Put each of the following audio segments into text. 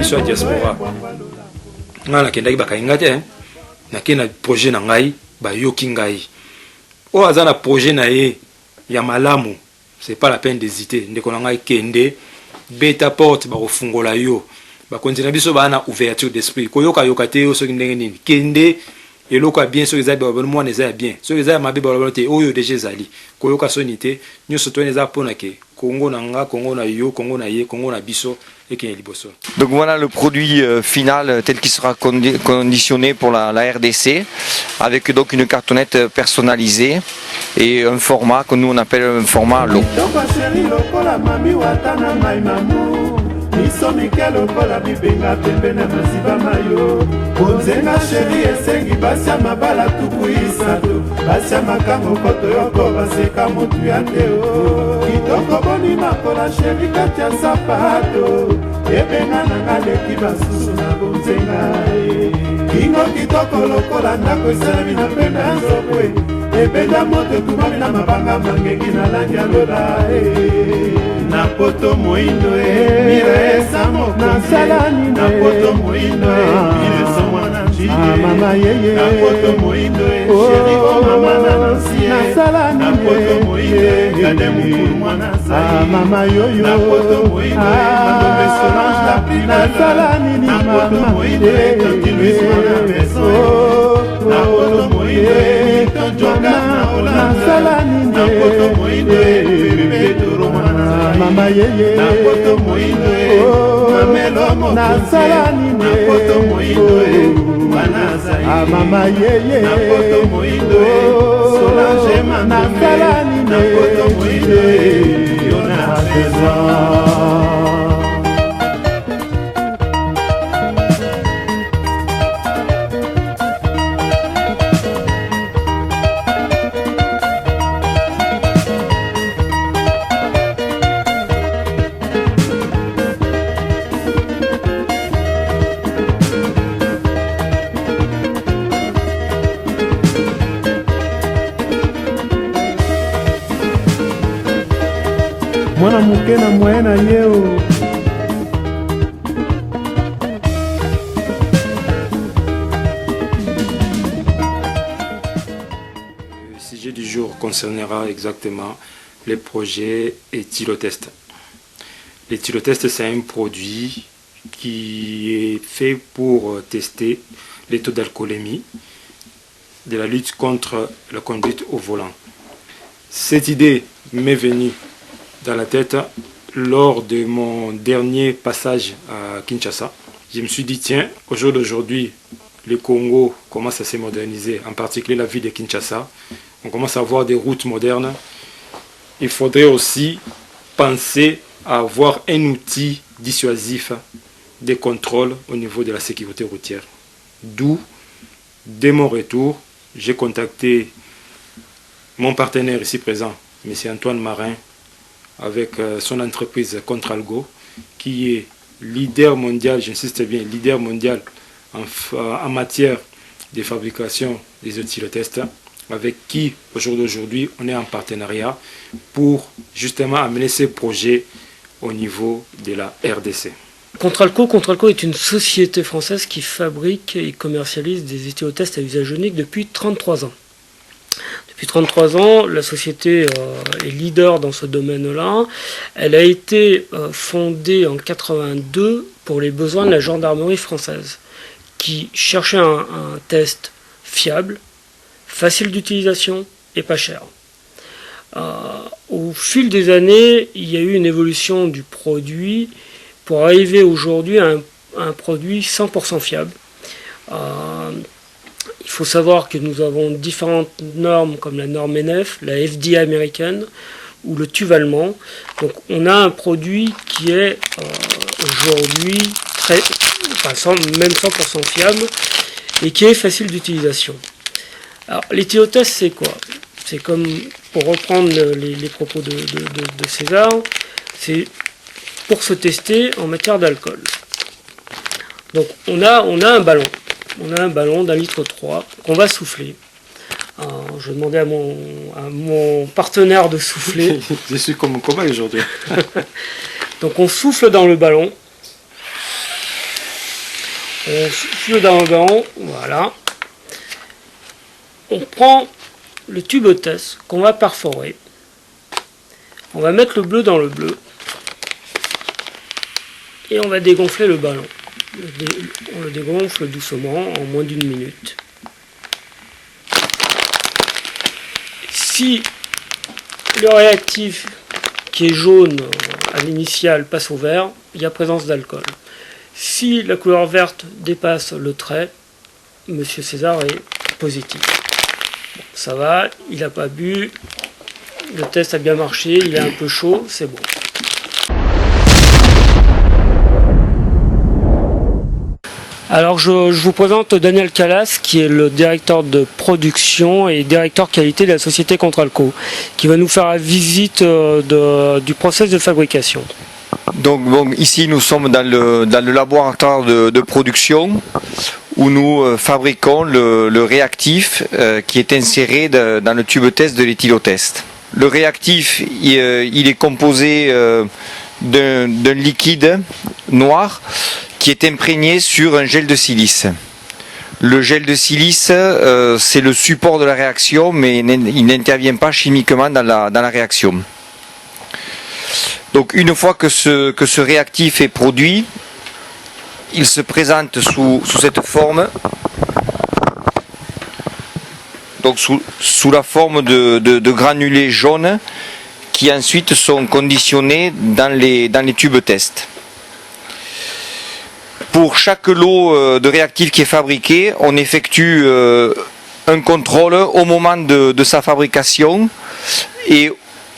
biso ya diaspora nga nakendaki bakainga te nakei na projet na ngai bayoki ngai oyo aza na projet na ye ya malamu c'est pas la peine d'hésiter ndeko na ngai kende beta porte bakofungola yo bakonzi na biso baa na ouverture d'esprit koyoka te yo soki ndenge nini kende eloko ya bien soki eza babona mwana eza ya bien soki eza ya mabe balobana te oyo deja ezali koyoka soni te nyonso toyena eza mpona ke kongo na nga kongo na yo kongo na ye kongo na biso ekende liboso. Donc voilà le produit final tel qu'il sera conditionné pour la RDC avec donc une cartonnette personnalisée et un format que nous on appelle un format lot. Misomike lokola bibenga pembene masiba mayo Bonzenga sheri esengi basya mabala tuku isatu Basya makango koto yoko baseka mutu ya teo Kitoko boni makola sheri kati ya sapato Ebenga nanga leki basusu na bonzenga Kingo kitoko lokola ndako esalami na pembe ya nzokwe Ebenda moto tumami na mabanga mangengi na langi ya lola Na poto moindo mire samo na salani na poto moindo mire samo na chile mama yeye na poto moindo chéri o mama na nsie na salani na poto moindo gade mukuru mwana sai mama yoyo na poto moindo mandombe solange la plus na salani na poto moindo continue mwana maison na poto moindo tonjoka na ola salani na poto moindo bébé toro mwana mama yeye na poto moindo mamelo mo na salani na poto moindo wana sai mama yeye na poto moindo solange na salani na poto moindo yona trésor. Mwana muke na mwena yeo Le sujet du jour concernera exactement les projets éthylotest. L'éthylotest, c'est un produit qui est fait pour tester les taux d'alcoolémie de la lutte contre la conduite au volant. Cette idée m'est venue dans la tête lors de mon dernier passage à Kinshasa. Je me suis dit, tiens, au jour d'aujourd'hui, le Congo commence à se moderniser, en particulier la ville de Kinshasa. On commence à avoir des routes modernes. Il faudrait aussi penser à avoir un outil dissuasif de contrôle au niveau de la sécurité routière. D'où, dès mon retour, j'ai contacté mon partenaire ici présent, M. Antoine Marin, avec son entreprise Contralgo, qui est leader mondial, j'insiste bien, leader mondial en matière de fabrication des éthylotest, avec qui, au jour d'aujourd'hui, on est en partenariat pour justement amener ces projets au niveau de la RDC. Contralco est une société française qui fabrique et commercialise des éthylotests à usage unique depuis 33 ans. Depuis 33 ans, la société est leader dans ce domaine-là. Elle a été fondée en 82 pour les besoins de la gendarmerie française, qui cherchait un test fiable, facile d'utilisation et pas cher. Au fil des années, il y a eu une évolution du produit pour arriver aujourd'hui à un produit 100% fiable. Il faut savoir que nous avons différentes normes comme la norme NF, la FDA américaine ou le TÜV allemand. Donc on a un produit qui est aujourd'hui même 100% fiable et qui est facile d'utilisation. Alors l'éthylotest c'est quoi? C'est comme, pour reprendre les propos de César, c'est pour se tester en matière d'alcool. Donc on a un ballon. On a un ballon d'1,3 litre qu'on va souffler. Je vais demander à mon partenaire de souffler. Je suis comme un cobaye aujourd'hui. Donc on souffle dans le ballon. On file dans le ballon, voilà. On prend le tube test qu'on va perforer. On va mettre le bleu dans le bleu. Et on va dégonfler le ballon. On le dégonfle doucement, en moins d'1 minute. Si le réactif qui est jaune à l'initiale passe au vert, il y a présence d'alcool. Si la couleur verte dépasse le trait, Monsieur César est positif. Bon, ça va, il n'a pas bu, le test a bien marché, il est un peu chaud, c'est bon. Alors je vous présente Daniel Calas, qui est le directeur de production et directeur qualité de la société Contralco, qui va nous faire la visite du process de fabrication. Donc bon, ici nous sommes dans le laboratoire de production où nous fabriquons le réactif qui est inséré dans le tube test de l'éthylotest. Le réactif il est composé d'un liquide noir qui est imprégné sur un gel de silice. Le gel de silice, c'est le support de la réaction, mais il n'intervient pas chimiquement dans la réaction. Donc une fois que ce réactif est produit, il se présente sous cette forme, donc sous la forme de granulés jaunes qui ensuite sont conditionnés dans les tubes test. Pour chaque lot de réactif qui est fabriqué, on effectue un contrôle au moment de sa fabrication et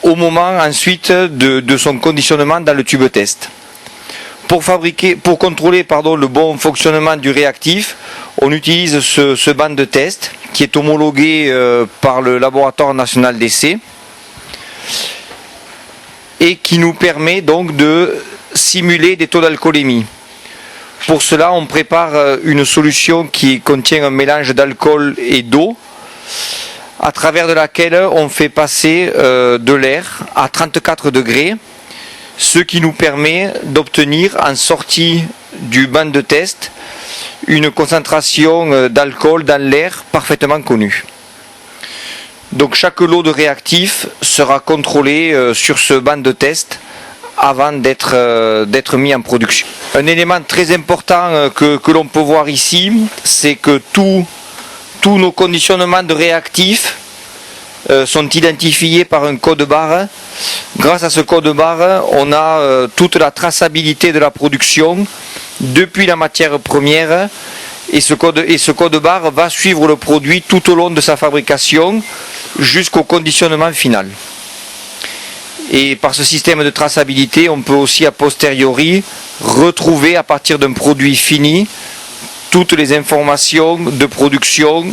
au moment ensuite de son conditionnement dans le tube test. Pour contrôler le bon fonctionnement du réactif, on utilise ce banc de test qui est homologué par le laboratoire national d'essai et qui nous permet donc de simuler des taux d'alcoolémie. Pour cela, on prépare une solution qui contient un mélange d'alcool et d'eau, à travers de laquelle on fait passer de l'air à 34 degrés, ce qui nous permet d'obtenir en sortie du banc de test une concentration d'alcool dans l'air parfaitement connue. Donc chaque lot de réactif sera contrôlé sur ce banc de test avant d'être mis en production. Un élément très important que l'on peut voir ici, c'est que tous nos conditionnements de réactifs sont identifiés par un code barre. Grâce à ce code barre, on a toute la traçabilité de la production depuis la matière première et ce code barre va suivre le produit tout au long de sa fabrication jusqu'au conditionnement final. Et par ce système de traçabilité, on peut aussi a posteriori retrouver à partir d'un produit fini toutes les informations de production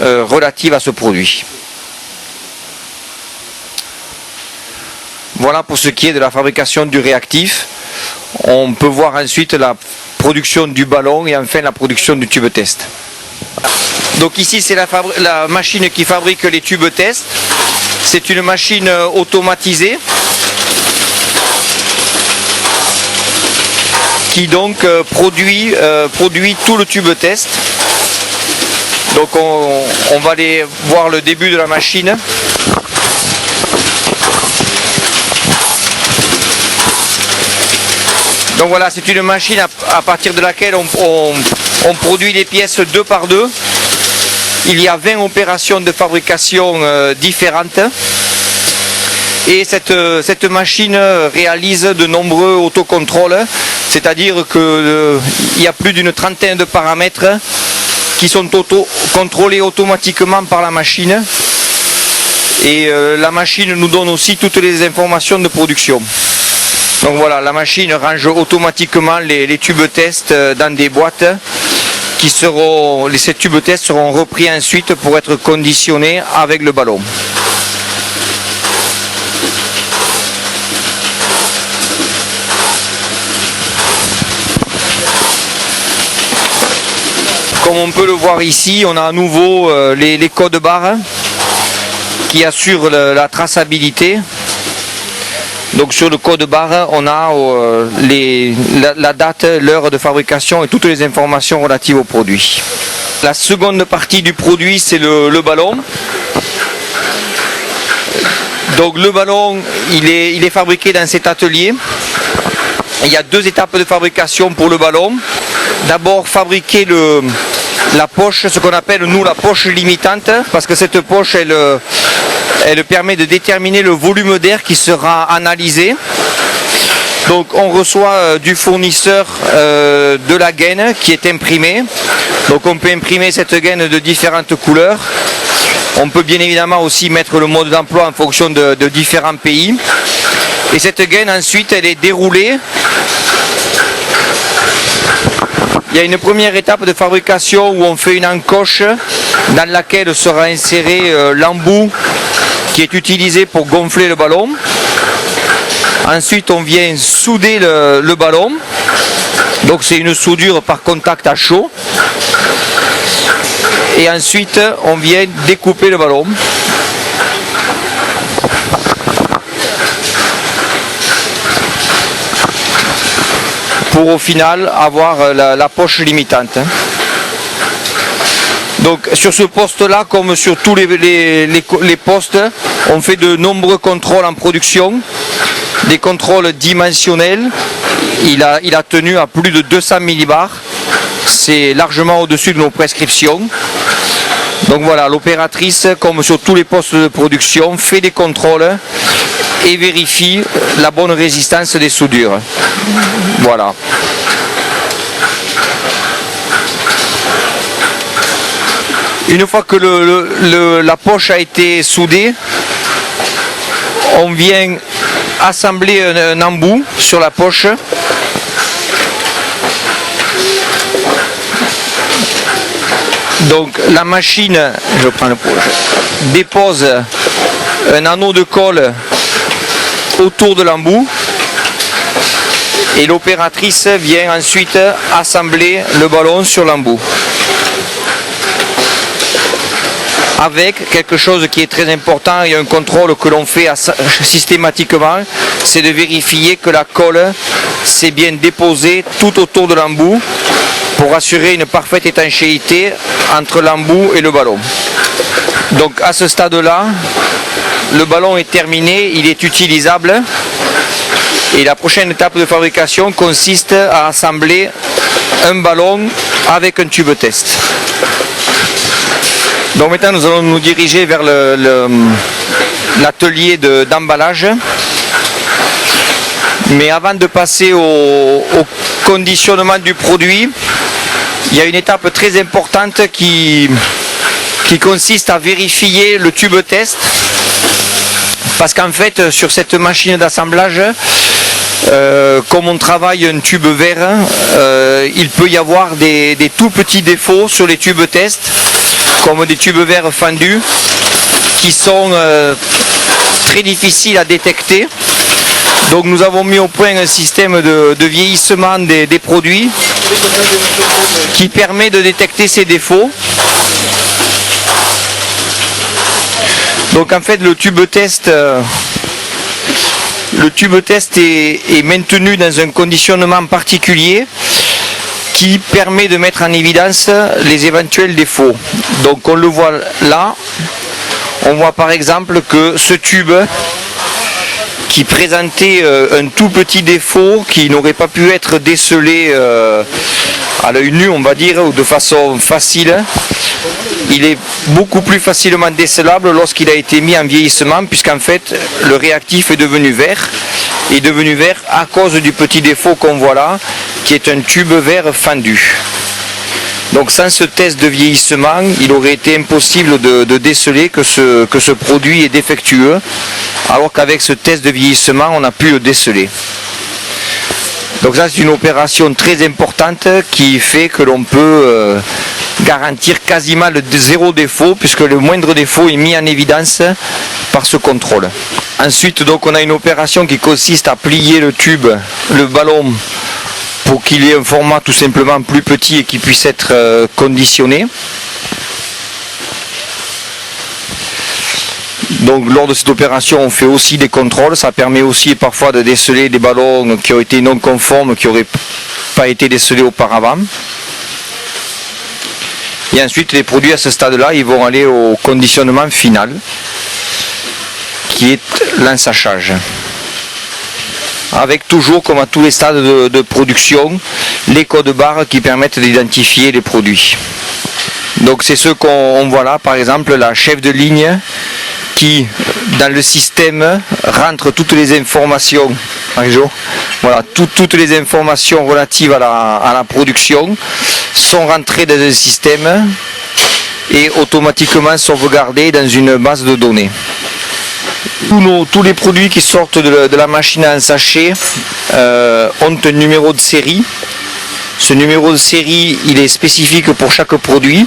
relatives à ce produit. Voilà pour ce qui est de la fabrication du réactif. On peut voir ensuite la production du ballon et enfin la production du tube test. Donc ici c'est la machine qui fabrique les tubes test. C'est une machine automatisée qui donc produit tout le tube test. Donc on va aller voir le début de la machine. Donc voilà, c'est une machine à partir de laquelle on produit les pièces 2 par 2. Il y a 20 opérations de fabrication différentes. Et cette machine réalise de nombreux autocontrôles, c'est-à-dire qu'il y a plus d'une trentaine de paramètres qui sont contrôlés automatiquement par la machine. Et la machine nous donne aussi toutes les informations de production. Donc voilà, la machine range automatiquement les tubes test dans des boîtes ces tubes test seront repris ensuite pour être conditionnés avec le ballon. Comme on peut le voir ici, on a à nouveau les codes barres qui assurent la traçabilité. Donc sur le code barre, on a la date, l'heure de fabrication et toutes les informations relatives au produit. La seconde partie du produit, c'est le ballon. Donc le ballon, il est fabriqué dans cet atelier. Il y a 2 étapes de fabrication pour le ballon. D'abord fabriquer la poche, ce qu'on appelle nous la poche limitante, parce que cette poche elle permet de déterminer le volume d'air qui sera analysé. Donc on reçoit du fournisseur de la gaine qui est imprimée. Donc on peut imprimer cette gaine de différentes couleurs. On peut bien évidemment aussi mettre le mode d'emploi en fonction de différents pays. Et cette gaine ensuite elle est déroulée. Il y a une première étape de fabrication où on fait une encoche dans laquelle sera inséré l'embout qui est utilisé pour gonfler le ballon. Ensuite on vient souder le ballon. Donc c'est une soudure par contact à chaud. Et ensuite on vient découper le ballon. Pour au final avoir la poche limitante. Donc sur ce poste là, comme sur tous les postes, on fait de nombreux contrôles en production, des contrôles dimensionnels. Il a tenu à plus de 200 millibars, c'est largement au-dessus de nos prescriptions. Donc voilà, l'opératrice, comme sur tous les postes de production, fait des contrôles et vérifie la bonne résistance des soudures. Voilà. Une fois que la poche a été soudée, on vient assembler un embout sur la poche. Donc la machine, je prends le projet, dépose un anneau de colle autour de l'embout et l'opératrice vient ensuite assembler le ballon sur l'embout. Avec quelque chose qui est très important et un contrôle que l'on fait systématiquement, c'est de vérifier que la colle s'est bien déposée tout autour de l'embout pour assurer une parfaite étanchéité entre l'embout et le ballon. Donc à ce stade-là, le ballon est terminé, il est utilisable et la prochaine étape de fabrication consiste à assembler un ballon avec un tube test. Donc maintenant nous allons nous diriger vers l'atelier d'emballage. Mais avant de passer au conditionnement du produit, il y a une étape très importante qui consiste à vérifier le tube test. Parce qu'en fait, sur cette machine d'assemblage, comme on travaille un tube vert, il peut y avoir des tout petits défauts sur les tubes test, comme des tubes verts fendus, qui sont très difficiles à détecter. Donc nous avons mis au point un système de vieillissement des produits qui permet de détecter ces défauts. Donc en fait le tube test est maintenu dans un conditionnement particulier qui permet de mettre en évidence les éventuels défauts. Donc on le voit là, on voit par exemple que ce tube qui présentait un tout petit défaut qui n'aurait pas pu être décelé à l'œil nu, on va dire, ou de façon facile, il est beaucoup plus facilement décelable lorsqu'il a été mis en vieillissement, puisqu'en fait le réactif est devenu vert à cause du petit défaut qu'on voit là, qui est un tube vert fendu. Donc sans ce test de vieillissement, il aurait été impossible de déceler que ce produit est défectueux, alors qu'avec ce test de vieillissement, on a pu le déceler. Donc ça c'est une opération très importante qui fait que l'on peut garantir quasiment le zéro défaut, puisque le moindre défaut est mis en évidence par ce contrôle. Ensuite donc on a une opération qui consiste à plier le tube, le ballon, pour qu'il ait un format tout simplement plus petit et qu'il puisse être conditionné. Donc lors de cette opération, on fait aussi des contrôles. Ça permet aussi parfois de déceler des ballons qui ont été non conformes, qui n'auraient pas été décelés auparavant. Et ensuite, les produits à ce stade-là, ils vont aller au conditionnement final, qui est l'ensachage. Avec toujours, comme à tous les stades de production, les codes barres qui permettent d'identifier les produits. Donc c'est ce qu'on voit là, par exemple, la chef de ligne qui, dans le système, rentre toutes les informations, voilà, toutes les informations relatives à la production sont rentrées dans le système et automatiquement sauvegardées dans une base de données. Tous les produits qui sortent de la machine à ensacher ont un numéro de série. Ce numéro de série, il est spécifique pour chaque produit.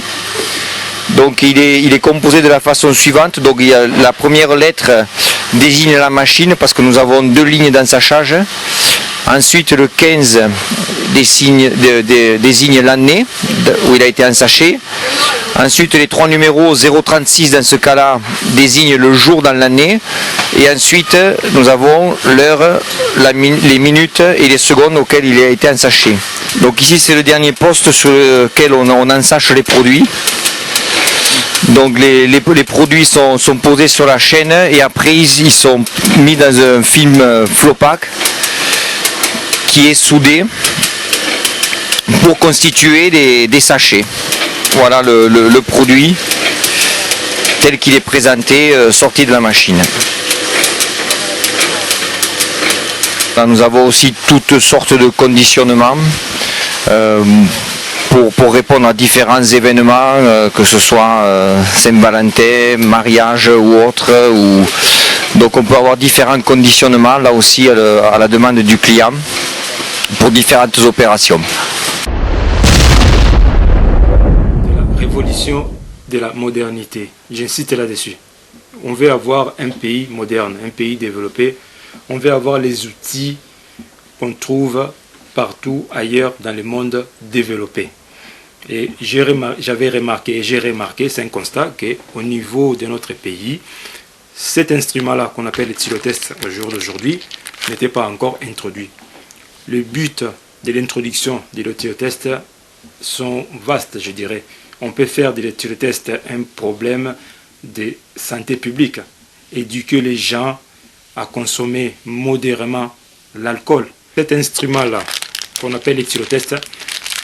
Donc il est composé de la façon suivante. Donc il y a la première lettre désigne la machine parce que nous avons 2 lignes d'ensachage. Ensuite le 15 désigne l'année où il a été ensaché. Ensuite les 3 numéros 036 dans ce cas-là désignent le jour dans l'année. Et ensuite nous avons l'heure, les minutes et les secondes auxquelles il a été ensaché. Donc ici c'est le dernier poste sur lequel on ensache les produits. Donc les produits sont posés sur la chaîne et après ils sont mis dans un film Flopac qui est soudé pour constituer des sachets. Voilà le produit tel qu'il est présenté, sorti de la machine. Là, nous avons aussi toutes sortes de conditionnements pour répondre à différents événements, que ce soit Saint-Valentin, mariage ou autre. Donc on peut avoir différents conditionnements là aussi à la demande du client pour différentes opérations. La révolution de la modernité, j'insiste là-dessus. On veut avoir un pays moderne, un pays développé. On veut avoir les outils qu'on trouve partout ailleurs dans le monde développé. Et j'avais remarqué, et j'ai remarqué, c'est un constat, qu'au niveau de notre pays, cet instrument-là qu'on appelle le tylotest au jour d'aujourd'hui n'était pas encore introduit. Le but de l'introduction de l'éthylotest sont vastes, je dirais. On peut faire de l'éthylotest un problème de santé publique, éduquer les gens à consommer modérément l'alcool. Cet instrument-là, qu'on appelle l'éthylotest,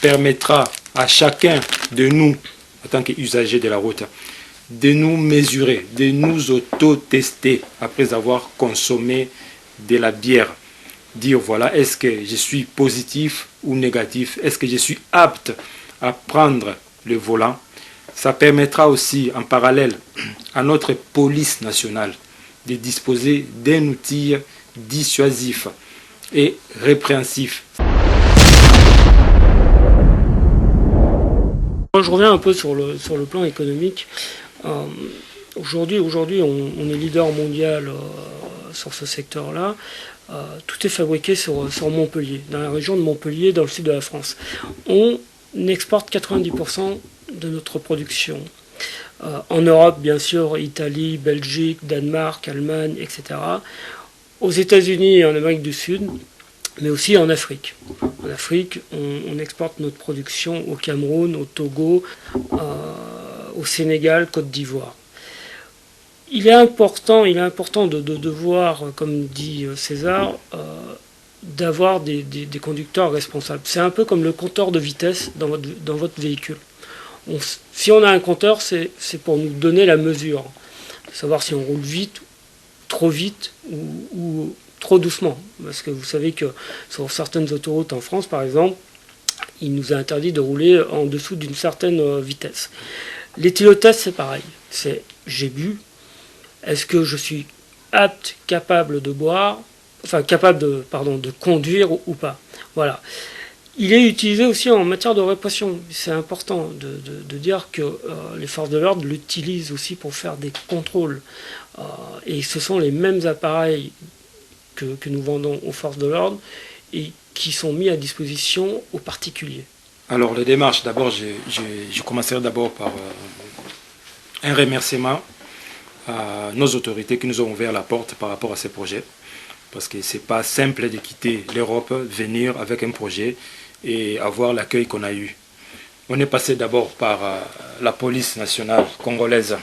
permettra à chacun de nous, en tant qu'usagers de la route, de nous mesurer, de nous auto-tester après avoir consommé de la bière. Dire voilà, est-ce que je suis positif ou négatif? Est-ce que je suis apte à prendre le volant? Ça permettra aussi en parallèle à notre police nationale de disposer d'un outil dissuasif et répréhensif. Je reviens un peu sur le plan économique. Aujourd'hui, on est leader mondial sur ce secteur-là. Tout est fabriqué sur Montpellier, dans la région de Montpellier, dans le sud de la France. On exporte 90% de notre production. En Europe, bien sûr, Italie, Belgique, Danemark, Allemagne, etc. Aux États-Unis et en Amérique du Sud, mais aussi en Afrique. En Afrique, on exporte notre production au Cameroun, au Togo, au Sénégal, Côte d'Ivoire. Il est important de voir, comme dit César, d'avoir des conducteurs responsables. C'est un peu comme le compteur de vitesse dans votre véhicule. Si on a un compteur, c'est pour nous donner la mesure, savoir si on roule vite, trop vite ou trop doucement. Parce que vous savez que sur certaines autoroutes en France, par exemple, il nous est interdit de rouler en dessous d'une certaine vitesse. L'éthylotest, c'est pareil. C'est j'ai bu. Est-ce que je suis apte, capable de boire, enfin capable de conduire ou pas? Voilà. Il est utilisé aussi en matière de répression. C'est important de dire que les forces de l'ordre l'utilisent aussi pour faire des contrôles. Et ce sont les mêmes appareils que nous vendons aux forces de l'ordre et qui sont mis à disposition aux particuliers. Alors les démarches, d'abord, je commencerai d'abord par un remerciement à nos autorités qui nous ont ouvert la porte par rapport à ces projets. Parce que ce n'est pas simple de quitter l'Europe, venir avec un projet et avoir l'accueil qu'on a eu. On est passé d'abord par la police nationale congolaise.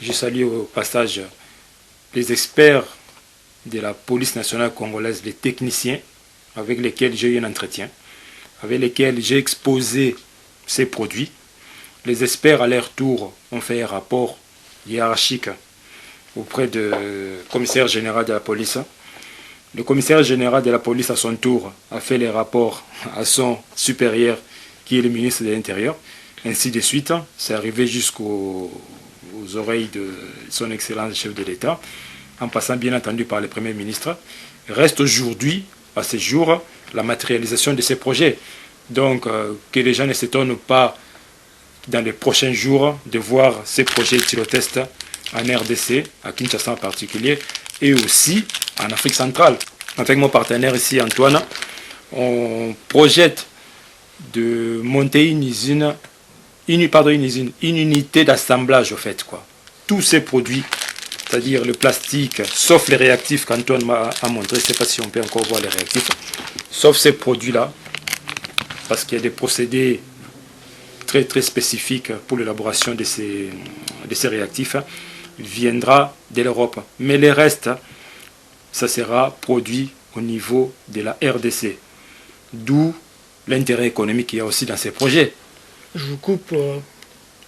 Je salue au passage les experts de la police nationale congolaise, les techniciens avec lesquels j'ai eu un entretien, avec lesquels j'ai exposé ces produits. Les experts à leur tour ont fait un rapport hiérarchique auprès du commissaire général de la police. Le commissaire général de la police à son tour a fait les rapports à son supérieur qui est le ministre de l'Intérieur. Ainsi de suite, c'est arrivé jusqu'aux oreilles de son excellence chef de l'État, en passant bien entendu par le Premier ministre. Reste aujourd'hui, à ce jour, la matérialisation de ces projets. Donc, que les gens ne s'étonnent pas dans les prochains jours de voir ces projets Tylotest en RDC, à Kinshasa en particulier, et aussi en Afrique centrale. Avec mon partenaire ici, Antoine, on projette de monter une unité d'assemblage au fait, quoi. Tous ces produits, c'est-à-dire le plastique, sauf les réactifs qu'Antoine m'a montré, je ne sais pas si on peut encore voir les réactifs, sauf ces produits-là, parce qu'il y a des procédés très très spécifiques pour l'élaboration de ces réactifs, viendra de l'Europe. Mais le reste, ça sera produit au niveau de la RDC. D'où l'intérêt économique qu'il y a aussi dans ces projets. Je vous coupe.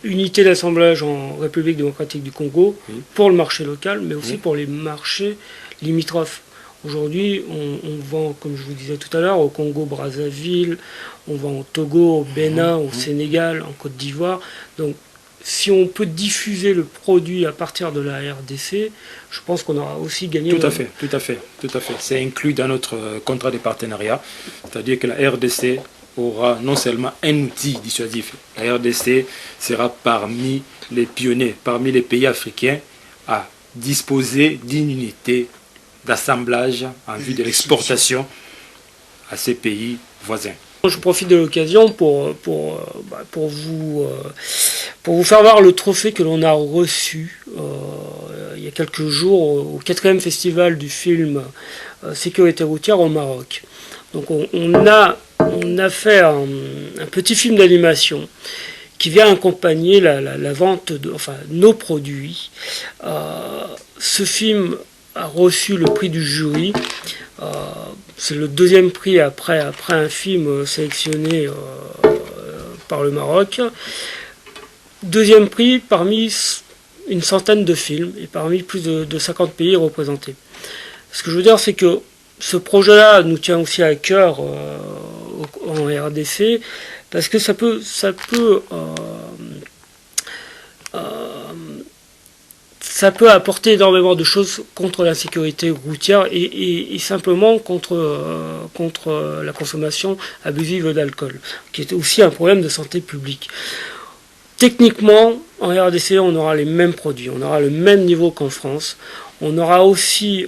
Unité d'assemblage en République démocratique du Congo, oui, pour le marché local, mais aussi, oui, pour les marchés limitrophes. Aujourd'hui, on vend, comme je vous disais tout à l'heure, au Congo-Brazzaville, on vend au Togo, au Bénin, au Sénégal, en Côte d'Ivoire. Donc, si on peut diffuser le produit à partir de la RDC, je pense qu'on aura aussi gagné. Tout à fait. C'est inclus dans notre contrat de partenariat. C'est-à-dire que la RDC aura non seulement un outil dissuasif, la RDC sera parmi les pionniers, parmi les pays africains à disposer d'une unité d'assemblage en vue de l'exportation à ces pays voisins. Je profite de l'occasion pour vous faire voir le trophée que l'on a reçu il y a quelques jours au 4e festival du film Sécurité routière au Maroc. Donc on a fait un petit film d'animation qui vient accompagner la vente de nos produits. Ce film a reçu le prix du jury. C'est le 2e prix après un film sélectionné par le Maroc. 2e prix parmi une centaine de films et parmi plus de 50 pays représentés. Ce que je veux dire, c'est que ce projet-là nous tient aussi à cœur en RDC, parce que ça peut apporter énormément de choses contre l'insécurité routière et simplement contre la consommation abusive d'alcool, qui est aussi un problème de santé publique. Techniquement, en RDC, on aura les mêmes produits, on aura le même niveau qu'en France, on aura aussi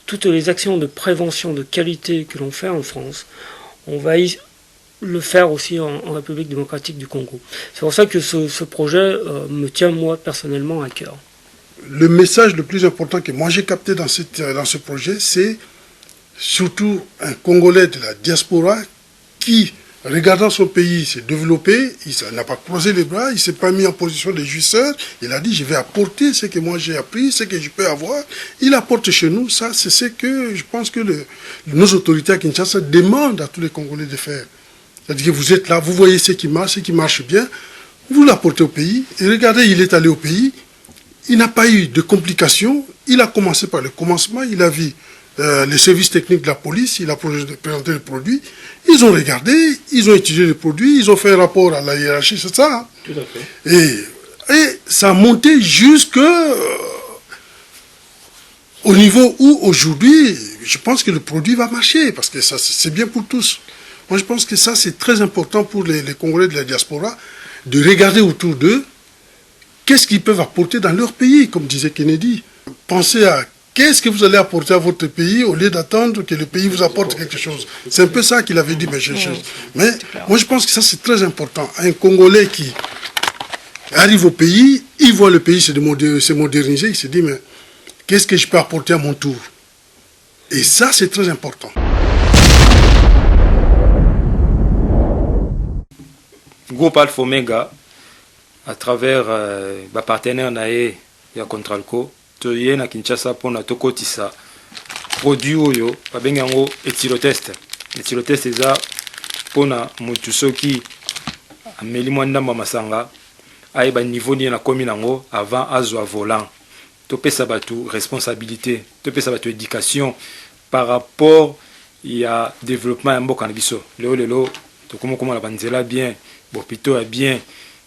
toutes les actions de prévention de qualité que l'on fait en France, on va le faire aussi en République démocratique du Congo. C'est pour ça que ce projet me tient moi personnellement à cœur. Le message le plus important que moi j'ai capté dans ce projet, c'est surtout un Congolais de la diaspora qui, regardant son pays se développer, il n'a pas croisé les bras, il ne s'est pas mis en position de jouisseur, il a dit je vais apporter ce que moi j'ai appris, ce que je peux avoir, il apporte chez nous, ça c'est ce que je pense que nos autorités à Kinshasa demandent à tous les Congolais de faire. C'est-à-dire que vous êtes là, vous voyez ce qui marche bien, vous l'apportez au pays, et regardez, il est allé au pays, il n'a pas eu de complications, il a commencé par le commencement, il a vu les services techniques de la police, il a présenté le produit, ils ont regardé, ils ont étudié le produit, ils ont fait un rapport à la hiérarchie, c'est ça. Hein? Tout à fait. Et ça a monté jusqu'au niveau où aujourd'hui, je pense que le produit va marcher, parce que ça c'est bien pour tous. Moi je pense que ça c'est très important pour les Congolais de la diaspora, de regarder autour d'eux, qu'est-ce qu'ils peuvent apporter dans leur pays, comme disait Kennedy. Pensez à qu'est-ce que vous allez apporter à votre pays au lieu d'attendre que le pays vous apporte quelque chose. C'est un peu ça qu'il avait dit, mais moi je pense que ça c'est très important. Un Congolais arrive au pays, il voit le pays se moderniser, il se dit, mais qu'est-ce que je peux apporter à mon tour? Et ça, c'est très important. Groupe Alpha Omega, à travers ma partenaire nae ya Contralco, toye na Kinshasa pona tokotisa produit oyo babengi yango etylotest. Etylotest eza pona mutu soki ameli mwa ndamba masanga ayeba niveau ni na komi nango avant azwa volant. Topesa batu responsabilité, topesa batu éducation par rapport ya développement ya mboka na biso. Lelo tokomokoma na banzela bien, bopito ya bien.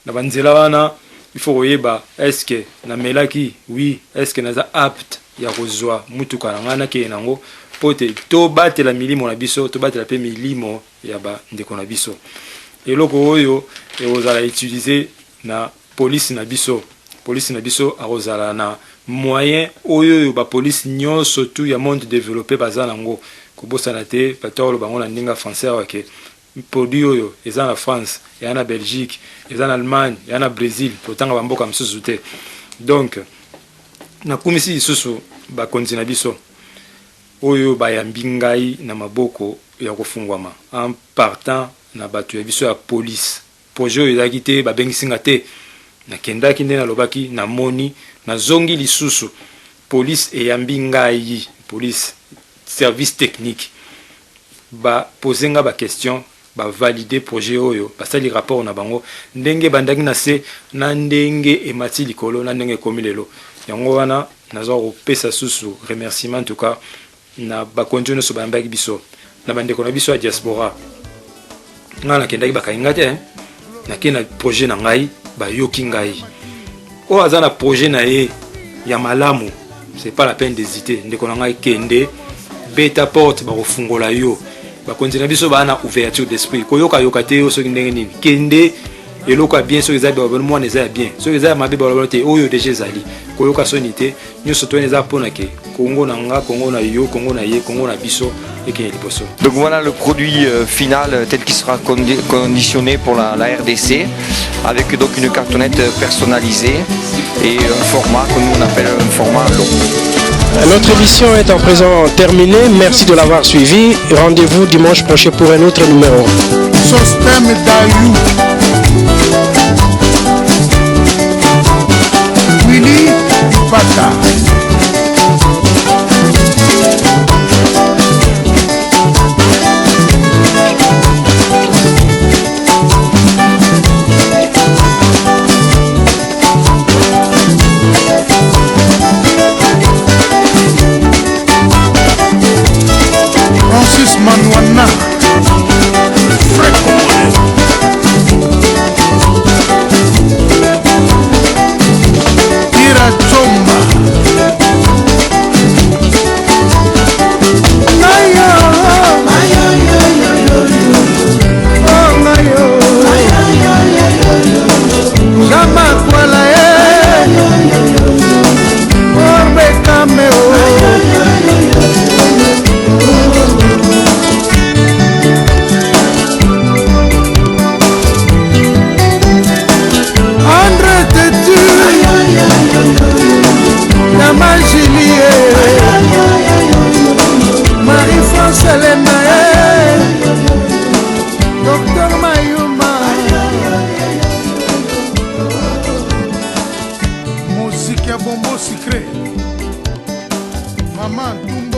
Na banzela wana il faut koyeba est-ce que na melaki oui, est-ce que naza apte ya kozwa mutuka na ngana ke nango pote to batela milimo na biso, to batela pe milimo ya ba ndeko na biso. Eloko oyo ozala utiliser na police na biso. Police na biso arozala na moyen oyo ba police nyonso tout ya monde développé baza nango kobosana te patolo bango na ndinga français wake produit oyo eza na France, ya na Belgique, eza na Allemagne, ya na Brésil, potanga bamboka msusu te. Donc na kumisi isusu ba konzi na biso oyo bayambi ngai na maboko ya kofungwama en partant na batu ya biso ya police. Projet oyo ezaki te babengisinga te, nakendaki nde nalobaki na moni na zongi lisusu police eyambi ngai, police service technique ba posenga ba question ba valider projet oyo basali rapport na bango ndenge bandaki na se na ndenge emati likolo na ndenge komi lelo. Yango wana nazo kopesa susu remerciement en tout cas na bakonzi nyonso bayambaki biso na bandeko na biso ya diaspora. Nga nakendaki bakainga te nake na projet na ngai bayoki ngai oyo aza na projet na ye ya malamu, c'est pas la peine d'hésiter. Ndeko na ngai kende beta porte bakofungola yo, bakonzi na biso bana ouverture d'esprit koyoka yoka te yo soki ndenge nini kende eloko bien soki eza babona mwana eza bien soki eza mabe babona te oyo déjà ezali koyoka soni te nyonso to eza pona ke Congo na nga, Congo na yo, Congo na ye, Congo na biso et que liposo. Donc voilà le produit final tel qu'il sera conditionné pour la RDC avec donc une cartonnette personnalisée et un format que nous on appelle un format long. Notre émission est en présent terminée. Merci de l'avoir suivi. Rendez-vous dimanche prochain pour un autre numéro. Willy Ipata. Francis Manwana. Kira Chomba. Nayo, nayo, oh nayo, Jama Kuala Orbe Kameo. Marie-France Elena, Docteur Mayuma, musique à bonbon secret, Maman Toumba.